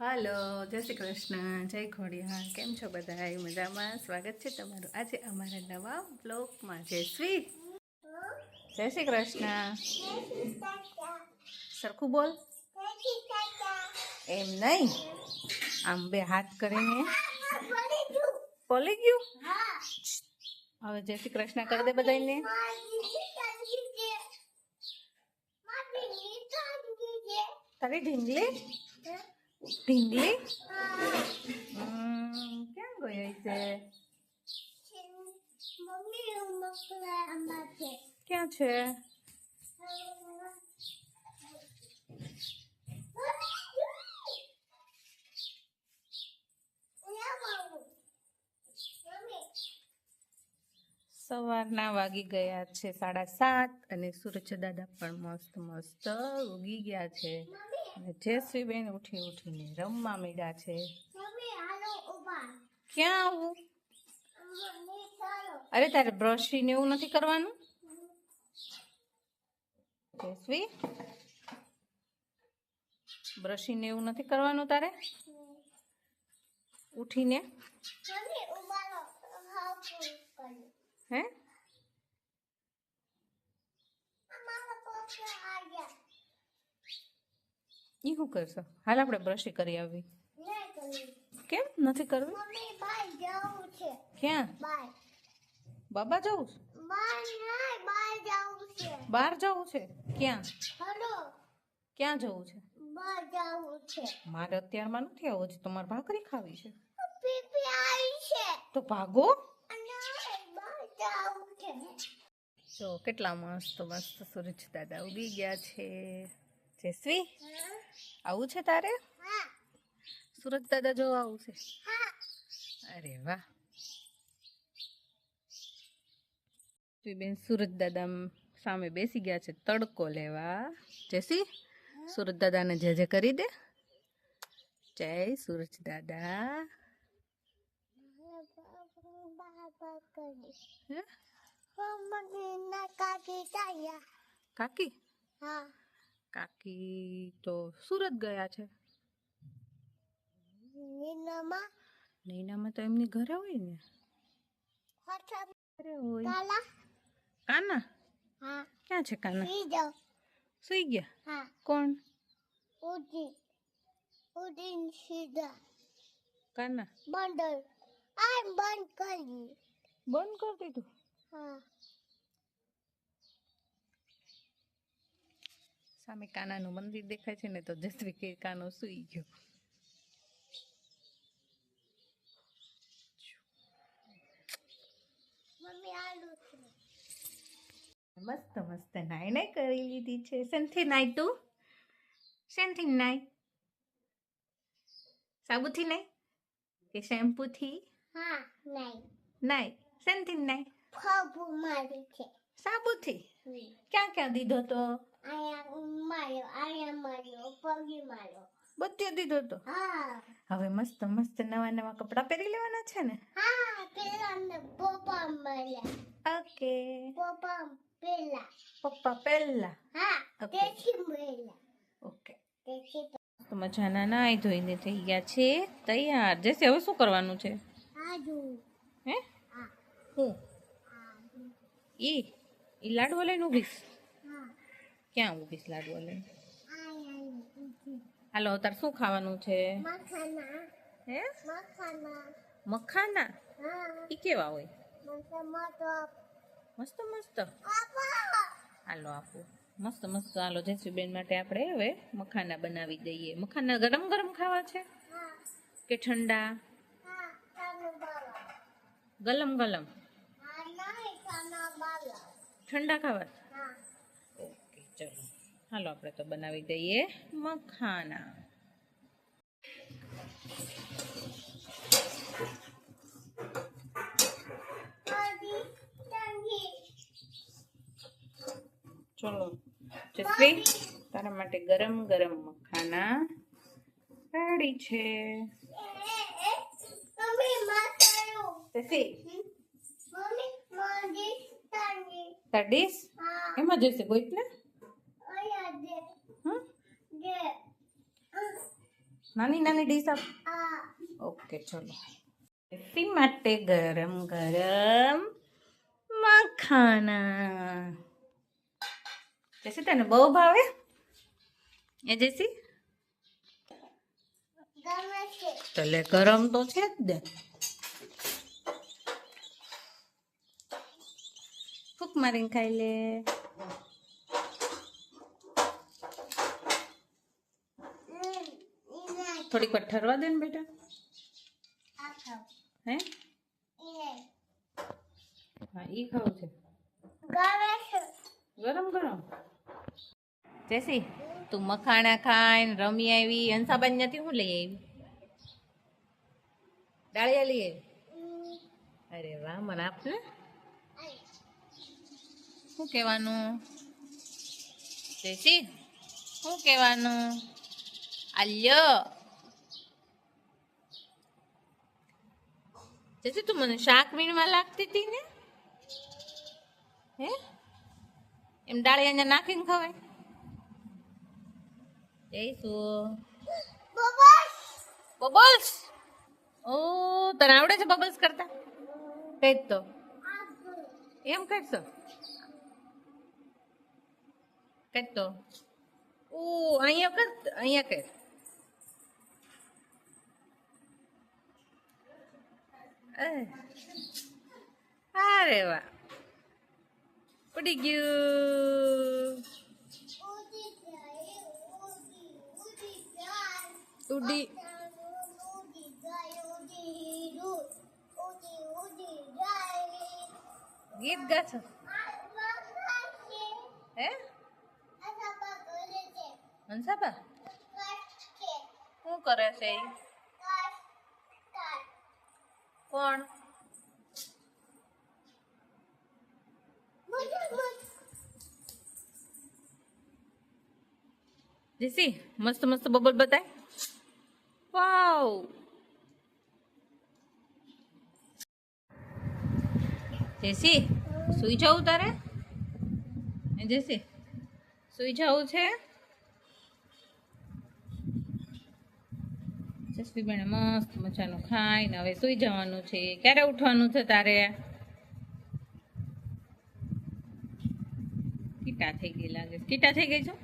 હાલો, જય શ્રી કૃષ્ણ, જય ખોડિયાર. કેમ છો બધા? મજામાં? સ્વાગત છે તમારું આજે અમારા નવા બ્લોગમાં. જય શ્રી કૃષ્ણ. સરખું બોલ. એમ નહીં, આમ બે હાથ કરીને. પલી ગયું? હવે જય શ્રી કૃષ્ણ કરી દે બધાને. તારી ઢીંગલી ઢીંગલી ક્યાં ગઈ છે? ક્યાં છે? સવારના વાગી ગયા છે 7:30 અને સૂરજ દાદા પણ મસ્ત મસ્ત ઉગી ગયા છે અને જયશ્રીબેન ઉઠીને રમવા માંડ્યા છે. ક્યાં આવું? અરે તારે બ્રશ ને એવું નથી કરવાનું જયશ્રી? બ્રશિંગ ને એવું નથી કરવાનું તારે ઉઠીને? હે ઈ શું કરશો? હાલ આપણે બ્રશ કરી આવી. કેમ નથી કરવી? ક્યાં? બાબા જવું છે? બહાર જવું છે? ક્યાં ક્યાં જવું છે? મારે અત્યારમાં નથી આવું છે. તમારે ભાખરી ખાવી છે તો ભાગો. જો કેટલા મસ્ત મસ્ત સૂરજ દાદા ઉગી ગયા છે. જયશ્રી આવું છે તારે? સૂરજ દાદા જો આવું છે? અરે વાહ. બેન સૂરજ દાદા સામે બેસી ગયા છે તડકો લેવા. જયશ્રી સૂરજ દાદાને જય જય કરી દે. જય સૂરજ દાદા. કાકી? કાકી તો સુરત ગયા છે. નૈનામાં તો એમની ઘરે હોય ને. કાના ક્યાં છે? કાના સુઈ ગયા. કોણ? કાના બંધ કરી દીધું. સામે કાનાનું મંદિર દેખાય છે ને તો જયશ્રી કે કાનો સુઈ ગયો. મસ્ત મસ્ત નાઈ કરી લીધી છે. શેનથી નાઈ તું? શેનથી નાઈ? સાબુથી નાઈ કે શેમ્પૂથી? નાઈ શેનથી નાઈ? સાબુથી. ક્યાં ક્યાં દીધો તો? બધે દીધો તો. હવે મસ્ત મસ્ત નવા નવા કપડા પહેરી લેવાના છે ને? ઓકે. પપ્પા પહેલા. ઓકે. તો મજાના નાઈ ધોઈને થઈ ગયા છે તૈયાર. જૈસે હવે શું કરવાનું છે? હે હું ઈ લાડવો લઈને ઊભીશ? ક્યાં ઊભીશ લાડવો લઈને? હાલો તાર શું ખાવાનું છે? હે મખાના? ઈ કેવા હોય? મસ્ત મસ્ત. હાલો આપું. મસ્ત મસ્ત. હાલો જયશ્રીબેન માટે આપણે હવે મખાના બનાવી દઈએ. મખાના ગરમ ગરમ ખાવા છે કે ઠંડા? ગલમ ગલમ ઠંડા ખાવા? ઓકે ચલો હાલો આપણે તો બનાવી દઈએ મખાના. ચલો જયશ્રી તારા માટે ગરમ ગરમ મખાના રેડી છે. તાર ડીશ એમાં જશે ગોઈટલે. નાની નાની ડીશ આપ. ઓકે ચલો. જેસી માટે ગરમ ગરમ મખાના. જેસી તને બહુ ભાવે એ જેસી? તલે ગરમ તો છે જ ને. ફૂક મારીને ખાઈ લે. થોડીક વાર ઠરવા દે ને બેટા. હે હા ઈ ખાવું છે ગરમ ગરમ. જેસી તું મખાણા ખાઈને રમી આવી, હંસાબાન ત્યાંથી હું લઈ આવી? ડાળિયા લઈ આવી? અરે વાહ, મને આપ ને. શું કહેવાનું જેસી? શું કહેવાનું? આલ્યો જેસી તું મને શાક વીણવા લાગતી હતી ને? હે એમ ડાળિયા નાખીને ખવાય? જઈશું બબલ્સ. ઓ તને આવડે છે બબલ્સ કરતા? કઈ તો એમ કરશો કઈ તો. ઓ અહીંયા કર, અહીંયા કર. અરે વાહ, ઉડી ગયું. ઉડી ગીત ગાશો? હે હંસાબા શું કરે છે? કોણ? જેસી મસ્ત મસ્ત બબલ બતાય. વાવ. જેસી સુઈ જવું તારે? જેસી સુઈ જવું છે? જસવી બેને મસ્ત મજાનું ખાઈને હવે સુઈ જવાનું છે. ક્યારે ઉઠવાનું છે તારે? કીટા થઈ ગઈ લાગે. કીટા થઈ ગઈ છો?